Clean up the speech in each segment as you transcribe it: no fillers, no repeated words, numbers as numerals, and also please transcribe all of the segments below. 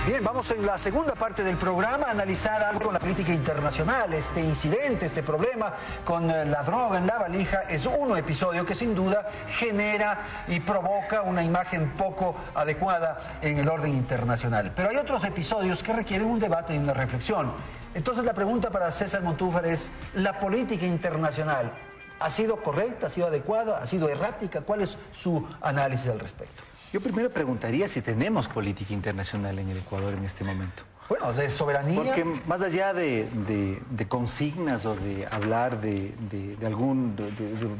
Bien, vamos en la segunda parte del programa a analizar algo en la política internacional. Este incidente, este problema con la droga en la valija es un episodio que sin duda genera y provoca una imagen poco adecuada en el orden internacional. Pero hay otros episodios que requieren un debate y una reflexión. Entonces la pregunta para César Montúfar es, ¿la política internacional ha sido correcta, ha sido adecuada, ha sido errática? ¿Cuál es su análisis al respecto? Yo primero preguntaría si tenemos política internacional en el Ecuador en este momento. Bueno, de soberanía... Porque más allá de consignas o de hablar de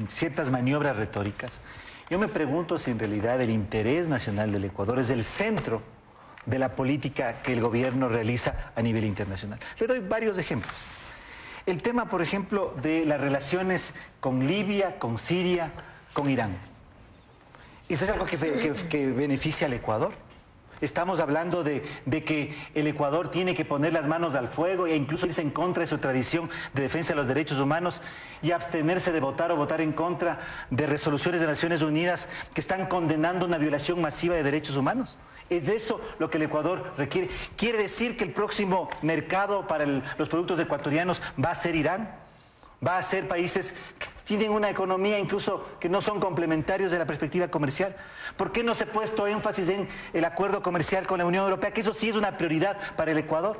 ciertas maniobras retóricas, yo me pregunto si en realidad el interés nacional del Ecuador es el centro de la política que el gobierno realiza a nivel internacional. Le doy varios ejemplos. El tema, por ejemplo, de las relaciones con Libia, con Siria, con Irán. ¿Eso es algo que beneficia al Ecuador? Estamos hablando de que el Ecuador tiene que poner las manos al fuego e incluso irse en contra de su tradición de defensa de los derechos humanos y abstenerse de votar o votar en contra de resoluciones de Naciones Unidas que están condenando una violación masiva de derechos humanos. ¿Es eso lo que el Ecuador requiere? ¿Quiere decir que el próximo mercado para los productos ecuatorianos va a ser Irán? ¿Va a ser países que tienen una economía incluso que no son complementarios de la perspectiva comercial? ¿Por qué no se ha puesto énfasis en el acuerdo comercial con la Unión Europea? Que eso sí es una prioridad para el Ecuador.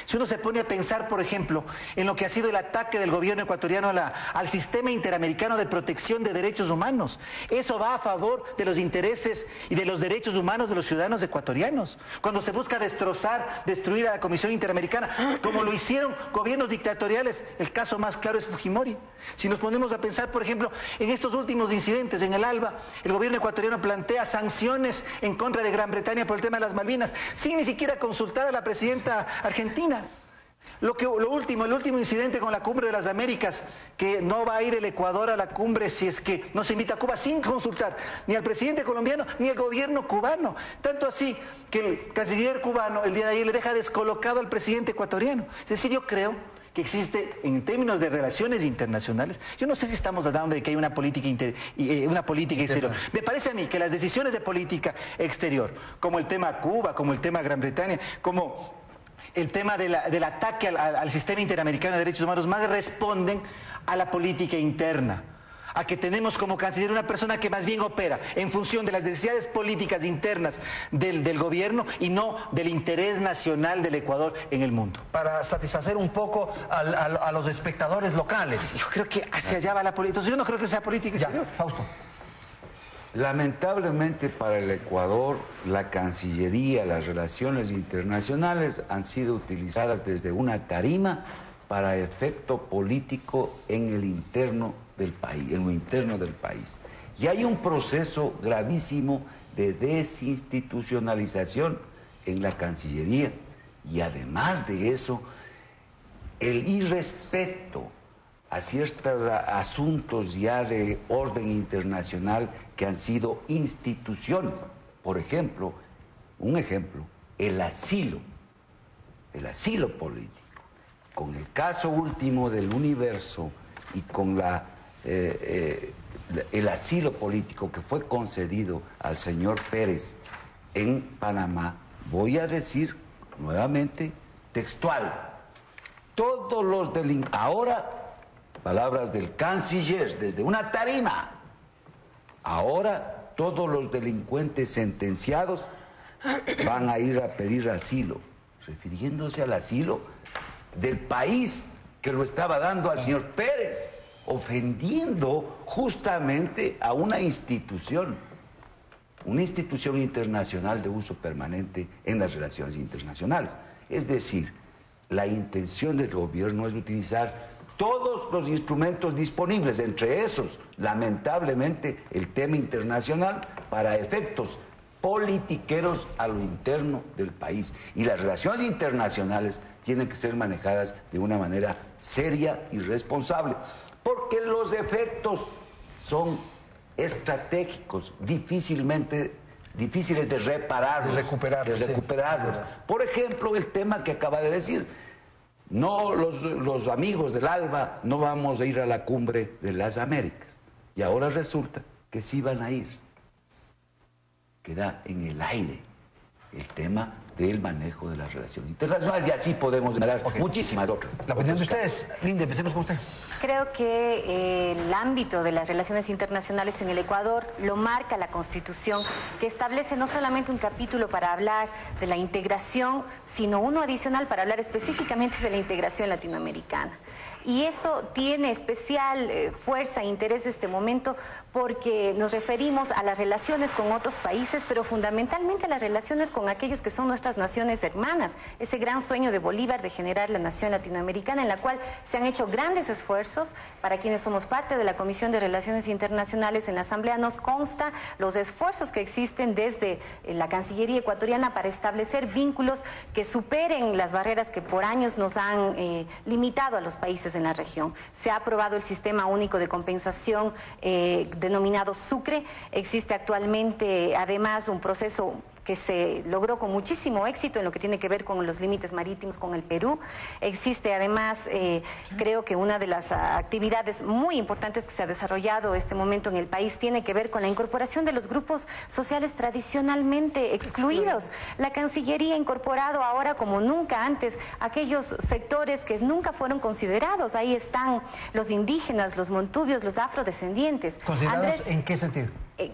Si uno se pone a pensar, por ejemplo, en lo que ha sido el ataque del gobierno ecuatoriano al sistema interamericano de protección de derechos humanos, eso va a favor de los intereses y de los derechos humanos de los ciudadanos ecuatorianos. Cuando se busca destruir a la Comisión Interamericana, como lo hicieron gobiernos dictatoriales, el caso más claro es Fujimori. Si nos ponemos a pensar, por ejemplo, en estos últimos incidentes en el ALBA, el gobierno ecuatoriano plantea sanciones en contra de Gran Bretaña por el tema de las Malvinas, sin ni siquiera consultar a la presidenta argentina. El último incidente con la Cumbre de las Américas, que no va a ir el Ecuador a la cumbre si es que no se invita a Cuba sin consultar ni al presidente colombiano ni al gobierno cubano. Tanto así que el canciller cubano el día de ayer le deja descolocado al presidente ecuatoriano. Es decir, yo creo que existe en términos de relaciones internacionales, yo no sé si estamos hablando de que hay una política exterior. Me parece a mí que las decisiones de política exterior, como el tema Cuba, como el tema Gran Bretaña, como el tema del ataque al sistema interamericano de derechos humanos, más responden a la política interna, a que tenemos como canciller una persona que más bien opera en función de las necesidades políticas internas del gobierno y no del interés nacional del Ecuador en el mundo. Para satisfacer un poco a los espectadores locales. Yo creo que hacia allá va la política. Entonces yo no creo que sea política exterior. Ya, Fausto. Lamentablemente para el Ecuador, la Cancillería, las relaciones internacionales han sido utilizadas desde una tarima para efecto político en el interno del país, en lo interno del país. Y hay un proceso gravísimo de desinstitucionalización en la Cancillería. Y además de eso, el irrespeto a ciertos asuntos ya de orden internacional que han sido instituciones. Por ejemplo, el asilo político. Con el caso último del Universo y con el asilo político que fue concedido al señor Pérez en Panamá, voy a decir nuevamente textual, todos los delincuentes, ahora, palabras del canciller desde una tarima, ahora todos los delincuentes sentenciados van a ir a pedir asilo, refiriéndose al asilo del país que lo estaba dando al señor Pérez, ofendiendo justamente a una institución internacional de uso permanente en las relaciones internacionales. Es decir, la intención del gobierno es utilizar todos los instrumentos disponibles, entre esos, lamentablemente, el tema internacional, para efectos politiqueros a lo interno del país. Y las relaciones internacionales tienen que ser manejadas de una manera seria y responsable, porque los efectos son estratégicos, difíciles de repararlos, de recuperarlos. Por ejemplo, el tema que acaba de decir, no, los amigos del ALBA no vamos a ir a la cumbre de las Américas. Y ahora resulta que sí van a ir. Queda en el aire el tema del manejo de las relaciones internacionales, y así podemos enumerar muchísimas otras. La opinión de ustedes. Linda, empecemos con usted. Creo que el ámbito de las relaciones internacionales en el Ecuador lo marca la Constitución, que establece no solamente un capítulo para hablar de la integración, sino uno adicional para hablar específicamente de la integración latinoamericana. Y eso tiene especial fuerza e interés en este momento porque nos referimos a las relaciones con otros países, pero fundamentalmente a las relaciones con aquellos que son nuestras naciones hermanas. Ese gran sueño de Bolívar de generar la nación latinoamericana, en la cual se han hecho grandes esfuerzos. Para quienes somos parte de la Comisión de Relaciones Internacionales en la Asamblea, nos consta los esfuerzos que existen desde la Cancillería ecuatoriana para establecer vínculos que superen las barreras que por años nos han limitado a los países en la región. Se ha aprobado el Sistema Único de Compensación denominado Sucre. Existe actualmente además un proceso que se logró con muchísimo éxito en lo que tiene que ver con los límites marítimos con el Perú. Existe además, creo que una de las actividades muy importantes que se ha desarrollado este momento en el país tiene que ver con la incorporación de los grupos sociales tradicionalmente excluidos. La Cancillería ha incorporado ahora como nunca antes aquellos sectores que nunca fueron considerados. Ahí están los indígenas, los montubios, los afrodescendientes. ¿Considerados Andrés, en qué sentido?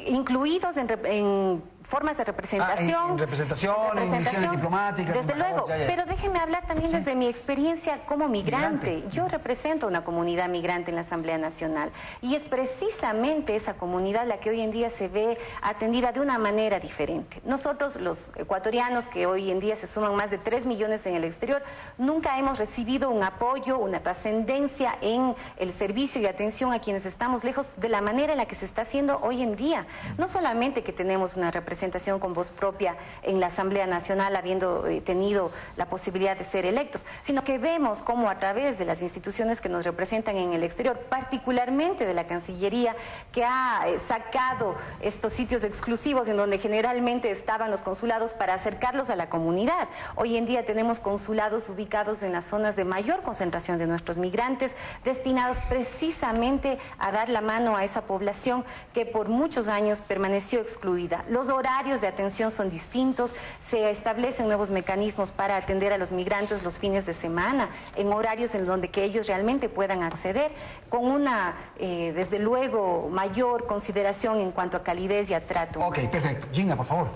Incluidos en formas de representación. En representación, en misiones diplomáticas. Desde luego, pero déjeme hablar también desde mi experiencia como migrante. Yo represento una comunidad migrante en la Asamblea Nacional y es precisamente esa comunidad la que hoy en día se ve atendida de una manera diferente. Nosotros, los ecuatorianos, que hoy en día se suman más de 3 millones en el exterior, nunca hemos recibido un apoyo, una trascendencia en el servicio y atención a quienes estamos lejos de la manera en la que se está haciendo hoy en día. No solamente que tenemos una representación con voz propia en la Asamblea Nacional, habiendo tenido la posibilidad de ser electos, sino que vemos cómo a través de las instituciones que nos representan en el exterior, particularmente de la Cancillería, que ha sacado estos sitios exclusivos en donde generalmente estaban los consulados para acercarlos a la comunidad. Hoy en día tenemos consulados ubicados en las zonas de mayor concentración de nuestros migrantes, destinados precisamente a dar la mano a esa población que por muchos años permaneció excluida. Los horarios de atención son distintos, se establecen nuevos mecanismos para atender a los migrantes los fines de semana, en horarios en donde que ellos realmente puedan acceder, con una, desde luego, mayor consideración en cuanto a calidez y a trato. Ok, perfecto. Gina, por favor.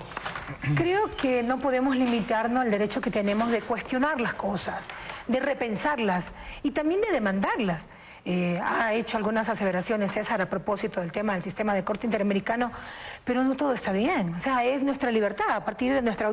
Creo que no podemos limitarnos al derecho que tenemos de cuestionar las cosas, de repensarlas y también de demandarlas. Ha hecho algunas aseveraciones, César, a propósito del tema del sistema de corte interamericano, pero no todo está bien. O sea, es nuestra libertad a partir de nuestra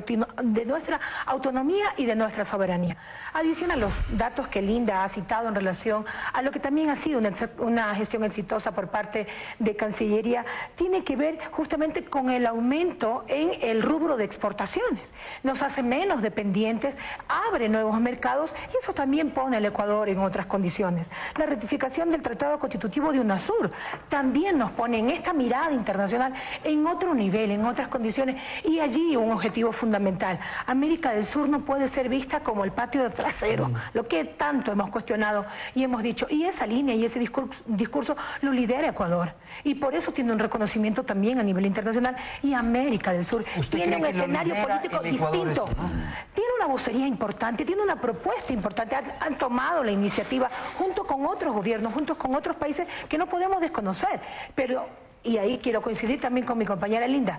autonomía y de nuestra soberanía. Adición a los datos que Linda ha citado en relación a lo que también ha sido una gestión exitosa por parte de Cancillería, tiene que ver justamente con el aumento en el rubro de exportaciones. Nos hace menos dependientes, abre nuevos mercados y eso también pone al Ecuador en otras condiciones. La ratificación del Tratado Constitutivo de UNASUR también nos pone en esta mirada internacional en otro nivel, en otras condiciones, y allí un objetivo fundamental. América del Sur no puede ser vista como el patio trasero, lo que tanto hemos cuestionado y hemos dicho, y esa línea y ese discurso lo lidera Ecuador, y por eso tiene un reconocimiento también a nivel internacional, y América del Sur tiene un escenario político distinto, tiene una vocería importante, tiene una propuesta importante, han tomado la iniciativa junto con otros gobiernos, junto con otros países que no podemos desconocer, pero, y ahí quiero coincidir también con mi compañera Linda,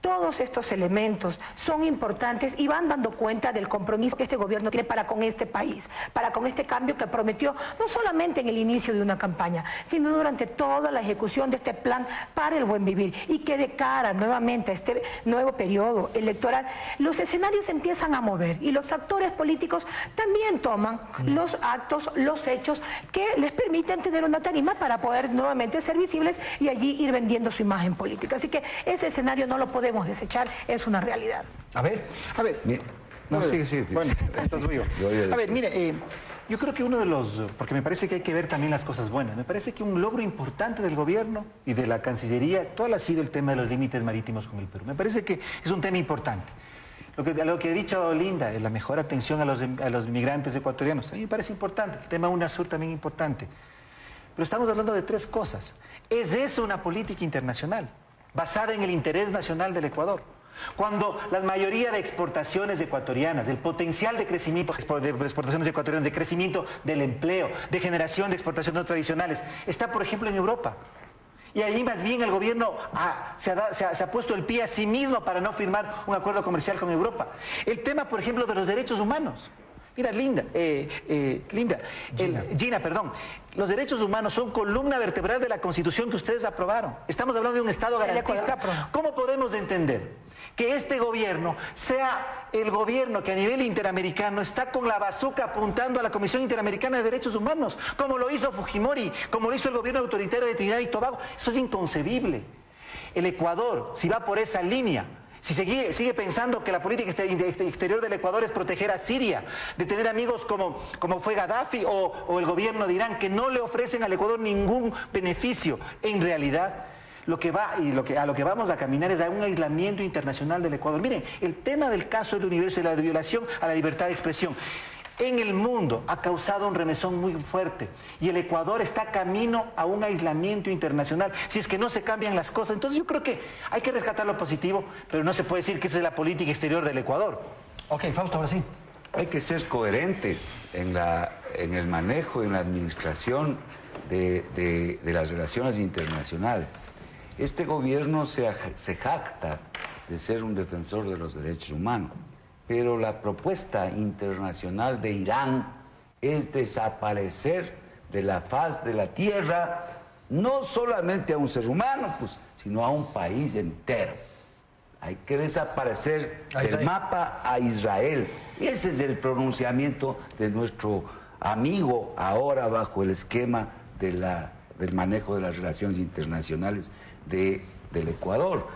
todos estos elementos son importantes y van dando cuenta del compromiso que este gobierno tiene para con este país, para con este cambio que prometió no solamente en el inicio de una campaña, sino durante toda la ejecución de este plan para el buen vivir, y que de cara nuevamente a este nuevo periodo electoral, los escenarios empiezan a mover y los actores políticos también toman los actos, los hechos que les permiten tener una tarima para poder nuevamente ser visibles y allí ir vendiendo su imagen política. Así que ese escenario no lo podemos desechar, es una realidad. A ver. No, sí. Bueno, esto es tuyo. A ver, mire, yo creo que uno de los, porque me parece que hay que ver también las cosas buenas, me parece que un logro importante del gobierno y de la Cancillería actual ha sido el tema de los límites marítimos con el Perú. Me parece que es un tema importante. Lo que ha dicho Linda, la mejor atención a los migrantes ecuatorianos, a mí me parece importante. El tema UNASUR también importante. Pero estamos hablando de tres cosas. ¿Es eso una política internacional basada en el interés nacional del Ecuador? Cuando la mayoría de exportaciones ecuatorianas, del potencial de crecimiento de exportaciones ecuatorianas, de crecimiento del empleo, de generación de exportaciones no tradicionales, está, por ejemplo, en Europa. Y ahí más bien el gobierno se ha puesto el pie a sí mismo para no firmar un acuerdo comercial con Europa. El tema, por ejemplo, de los derechos humanos. Mira, Gina, perdón. Los derechos humanos son columna vertebral de la Constitución que ustedes aprobaron. Estamos hablando de un Estado garantista. ¿Cómo podemos entender que este gobierno sea el gobierno que a nivel interamericano está con la bazuca apuntando a la Comisión Interamericana de Derechos Humanos, como lo hizo Fujimori, como lo hizo el gobierno autoritario de Trinidad y Tobago? Eso es inconcebible. El Ecuador, si va por esa línea, si sigue pensando que la política exterior del Ecuador es proteger a Siria, de tener amigos como fue Gaddafi o el gobierno de Irán, que no le ofrecen al Ecuador ningún beneficio, en realidad a lo que vamos a caminar es a un aislamiento internacional del Ecuador. Miren, el tema del caso del universo y la violación a la libertad de expresión en el mundo ha causado un remesón muy fuerte y el Ecuador está camino a un aislamiento internacional si es que no se cambian las cosas. Entonces yo creo que hay que rescatar lo positivo, pero no se puede decir que esa es la política exterior del Ecuador. Ok, Fausto, ahora sí. Hay que ser coherentes en el manejo, en la administración de las relaciones internacionales. Este gobierno se jacta de ser un defensor de los derechos humanos, pero la propuesta internacional de Irán es desaparecer de la faz de la tierra no solamente a un ser humano, sino a un país entero. Hay que desaparecer del mapa a Israel. Ese es el pronunciamiento de nuestro amigo ahora bajo el esquema del manejo de las relaciones internacionales del Ecuador.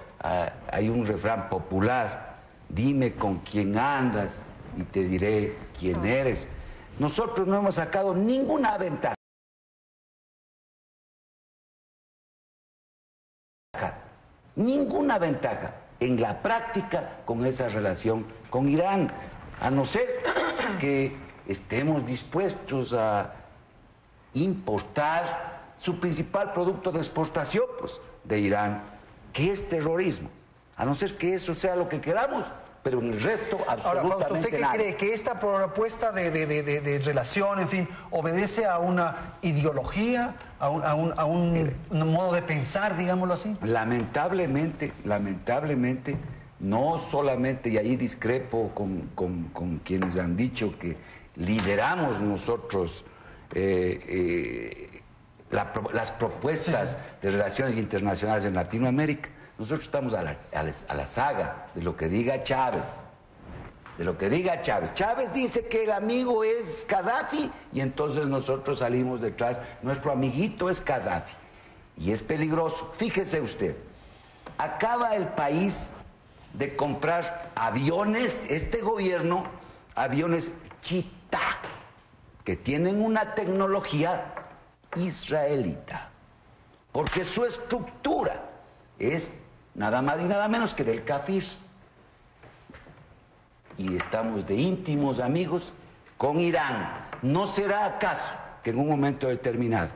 Hay un refrán popular: dime con quién andas y te diré quién eres. Nosotros no hemos sacado ninguna ventaja. Ninguna ventaja en la práctica con esa relación con Irán, a no ser que estemos dispuestos a importar su principal producto de exportación, de Irán, que es terrorismo. A no ser que eso sea lo que queramos, pero en el resto absolutamente nada. Ahora, Fausto, ¿usted qué cree? ¿Que esta propuesta de relación, en fin, obedece a una ideología, a un modo de pensar, digámoslo así? Lamentablemente, no solamente, y ahí discrepo con quienes han dicho que lideramos nosotros las propuestas de relaciones internacionales en Latinoamérica. Nosotros estamos a la saga de lo que diga Chávez. De lo que diga Chávez. Chávez dice que el amigo es Gaddafi y entonces nosotros salimos detrás. Nuestro amiguito es Gaddafi. Y es peligroso. Fíjese usted, acaba el país de comprar aviones, este gobierno, aviones Chita, que tienen una tecnología israelita. Porque su estructura es nada más y nada menos que del Kafir. Y estamos de íntimos amigos con Irán. ¿No será acaso que en un momento determinado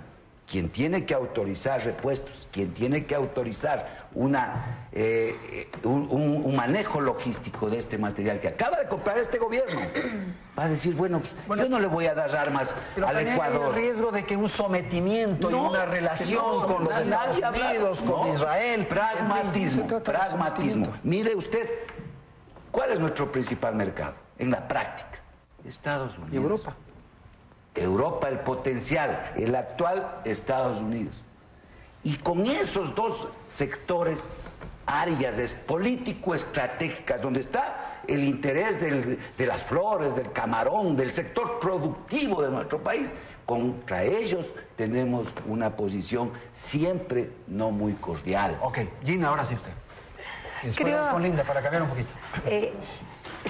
quien tiene que autorizar repuestos, quien tiene que autorizar un manejo logístico de este material que acaba de comprar este gobierno, va a decir, bueno, yo no le voy a dar armas al Ecuador? Hay el riesgo de que un sometimiento y una relación con los Estados Unidos, con Israel. Pragmatismo. Mire usted, ¿cuál es nuestro principal mercado en la práctica? Estados Unidos. Y Europa. Europa, el potencial, el actual Estados Unidos. Y con esos dos sectores, áreas político-estratégicas, donde está el interés de las flores, del camarón, del sector productivo de nuestro país, contra ellos tenemos una posición siempre no muy cordial. Ok, Gina, ahora sí usted. Y después vamos con Linda para cambiar un poquito.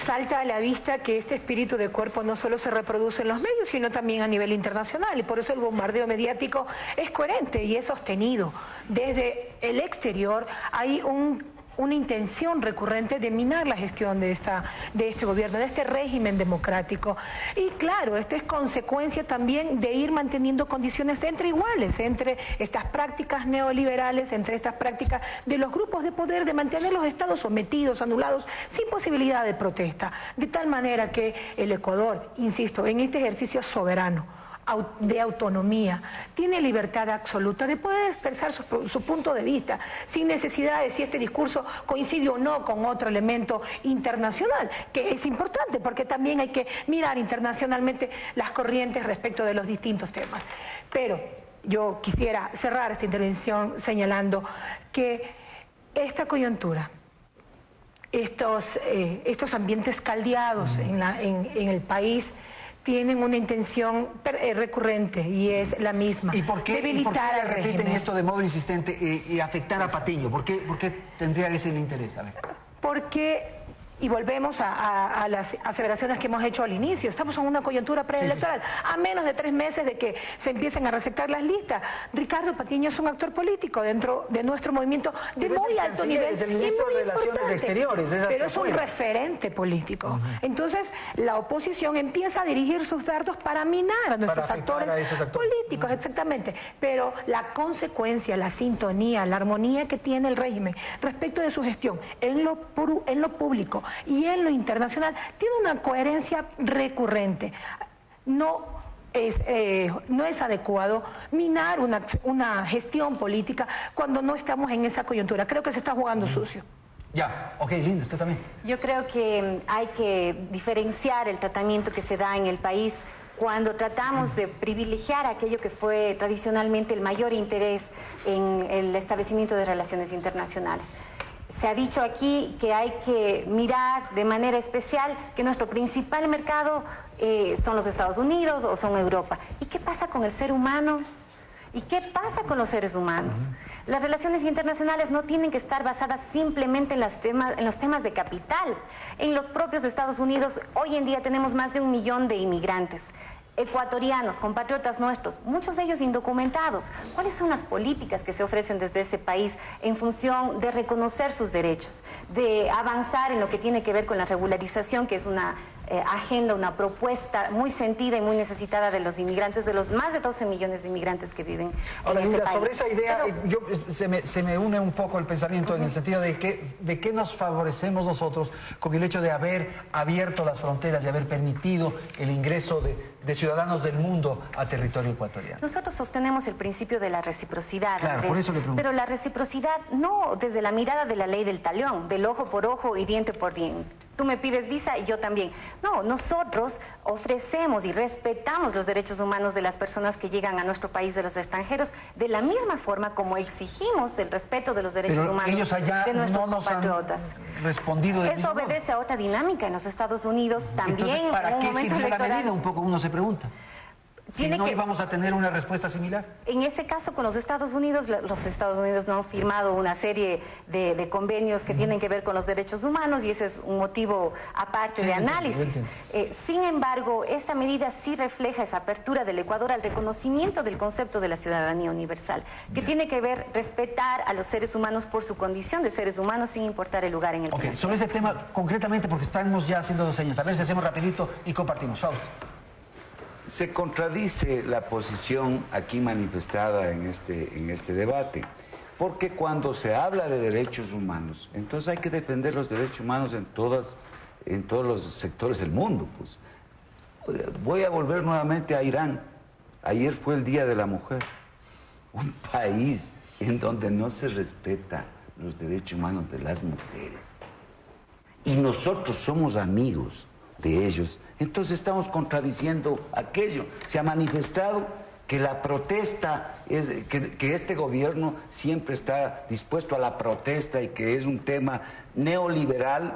Salta a la vista que este espíritu de cuerpo no solo se reproduce en los medios, sino también a nivel internacional, y por eso el bombardeo mediático es coherente y es sostenido. Desde el exterior hay un una intención recurrente de minar la gestión de este gobierno, de este régimen democrático. Y claro, esto es consecuencia también de ir manteniendo condiciones entre iguales, entre estas prácticas neoliberales, entre estas prácticas de los grupos de poder, de mantener los estados sometidos, anulados, sin posibilidad de protesta. De tal manera que el Ecuador, insisto, en este ejercicio soberano, de autonomía, tiene libertad absoluta de poder expresar su punto de vista, sin necesidad de si este discurso coincide o no con otro elemento internacional, que es importante porque también hay que mirar internacionalmente las corrientes respecto de los distintos temas. Pero yo quisiera cerrar esta intervención señalando que esta coyuntura, estos ambientes caldeados en el país, tienen una intención recurrente y es la misma. ¿Y por qué repiten esto de modo insistente y afectar a Patiño? ¿Por qué tendría ese interés, Ale? Porque, y volvemos a las aseveraciones que hemos hecho al inicio, estamos en una coyuntura preelectoral, a menos de 3 meses de que se empiecen a recetar las listas. Ricardo Patiño es un actor político dentro de nuestro movimiento de muy alto nivel. Es el ministro de Relaciones Exteriores, pero es un referente político. Entonces, la oposición empieza a dirigir sus dardos para minar a nuestros actores políticos, exactamente. Pero la consecuencia, la sintonía, la armonía que tiene el régimen respecto de su gestión en lo público y en lo internacional tiene una coherencia recurrente. No es adecuado minar una gestión política cuando no estamos en esa coyuntura. Creo que se está jugando sucio. Ya, ok, Linda, usted también. Yo creo que hay que diferenciar el tratamiento que se da en el país cuando tratamos de privilegiar aquello que fue tradicionalmente el mayor interés en el establecimiento de relaciones internacionales. Se ha dicho aquí que hay que mirar de manera especial que nuestro principal mercado son los Estados Unidos o son Europa. ¿Y qué pasa con el ser humano? ¿Y qué pasa con los seres humanos? Las relaciones internacionales no tienen que estar basadas simplemente en los temas de capital. En los propios Estados Unidos hoy en día tenemos más de 1 millón de inmigrantes ecuatorianos, compatriotas nuestros, muchos de ellos indocumentados. ¿Cuáles son las políticas que se ofrecen desde ese país en función de reconocer sus derechos, de avanzar en lo que tiene que ver con la regularización, que es una agenda, una propuesta muy sentida y muy necesitada de los inmigrantes, de los más de 12 millones de inmigrantes que viven en ese país? Sobre esa idea, se me une un poco el pensamiento en el sentido de qué nos favorecemos nosotros con el hecho de haber abierto las fronteras y haber permitido el ingreso de ciudadanos del mundo a territorio ecuatoriano. Nosotros sostenemos el principio de la reciprocidad, claro, Andrés, por eso le pregunto. Pero la reciprocidad no desde la mirada de la ley del talión, del ojo por ojo y diente por diente. Tú me pides visa y yo también. No, nosotros ofrecemos y respetamos los derechos humanos de las personas que llegan a nuestro país de los extranjeros de la misma forma como exigimos el respeto de los derechos humanos ellos allá de nuestros no nos compatriotas. Han respondido del Eso mismo obedece a otra dinámica en los Estados Unidos también. Entonces, ¿para qué sirvió la medida? Un poco uno se pregunta. Si no íbamos a tener una respuesta similar. En ese caso con los Estados Unidos no han firmado una serie de convenios que tienen que ver con los derechos humanos y ese es un motivo aparte de análisis. Sin embargo, esta medida sí refleja esa apertura del Ecuador al reconocimiento del concepto de la ciudadanía universal, que tiene que ver respetar a los seres humanos por su condición de seres humanos sin importar el lugar en el que sobre ese tema concretamente, porque estamos ya haciendo 2 señas, a ver si hacemos rapidito y compartimos. Fausto. Se contradice la posición aquí manifestada en este debate, porque cuando se habla de derechos humanos, entonces hay que defender los derechos humanos en todos los sectores del mundo. Pues. Voy a volver nuevamente a Irán. Ayer fue el Día de la Mujer, un país en donde no se respeta los derechos humanos de las mujeres. Y nosotros somos amigos de ellos, entonces estamos contradiciendo aquello. Se ha manifestado que la protesta, que este gobierno siempre está dispuesto a la protesta y que es un tema neoliberal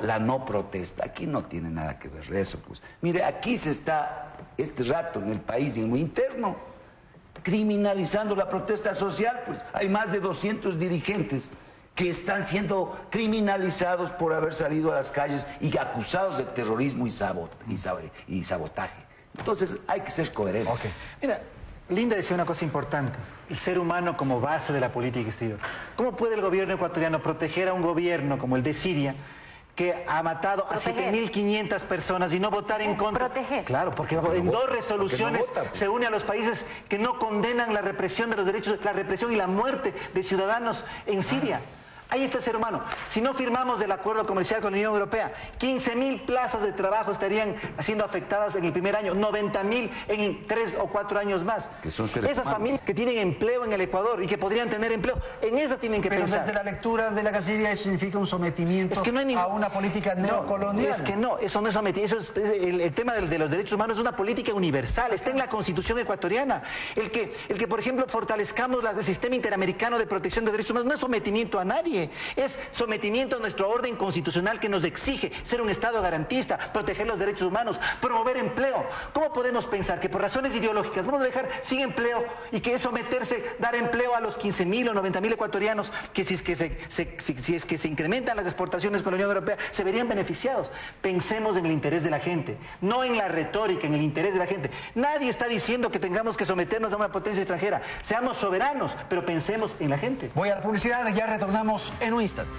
la no protesta. Aquí no tiene nada que ver eso, pues. Mire, aquí se está, este rato en el país, en lo interno, criminalizando la protesta social, pues. Hay más de 200 dirigentes que están siendo criminalizados por haber salido a las calles y acusados de terrorismo y sabotaje. Entonces hay que ser coherentes. Mira, Linda decía una cosa importante, el ser humano como base de la política exterior. ¿Cómo puede el gobierno ecuatoriano proteger a un gobierno como el de Siria, que ha matado a 7.500 personas y no votar en contra? Proteger. Claro, porque en dos resoluciones se une a los países que no condenan la represión de los derechos, la represión y la muerte de ciudadanos en Siria. Ahí está el ser humano. Si no firmamos el acuerdo comercial con la Unión Europea, 15.000 plazas de trabajo estarían siendo afectadas en el primer año, 90.000 en 3 o 4 años más. Que son seres esas humanos. Familias que tienen empleo en el Ecuador y que podrían tener empleo, en esas tienen que Pero pensar. desde la lectura de la Cancillería eso significa un sometimiento a una política neocolonial. Es que no, eso no es sometimiento. Eso es, el tema de los derechos humanos es una política universal, está en la Constitución ecuatoriana. El que por ejemplo, fortalezcamos el sistema interamericano de protección de derechos humanos no es sometimiento a nadie. Es sometimiento a nuestro orden constitucional que nos exige ser un Estado garantista, proteger los derechos humanos, promover empleo. ¿Cómo podemos pensar que por razones ideológicas vamos a dejar sin empleo y que es someterse, dar empleo a los 15.000 o 90.000 ecuatorianos que si es que se incrementan las exportaciones con la Unión Europea se verían beneficiados? Pensemos en el interés de la gente, no en la retórica, en el interés de la gente. Nadie está diciendo que tengamos que someternos a una potencia extranjera. Seamos soberanos, pero pensemos en la gente. Voy a la publicidad y ya retornamos en un instante.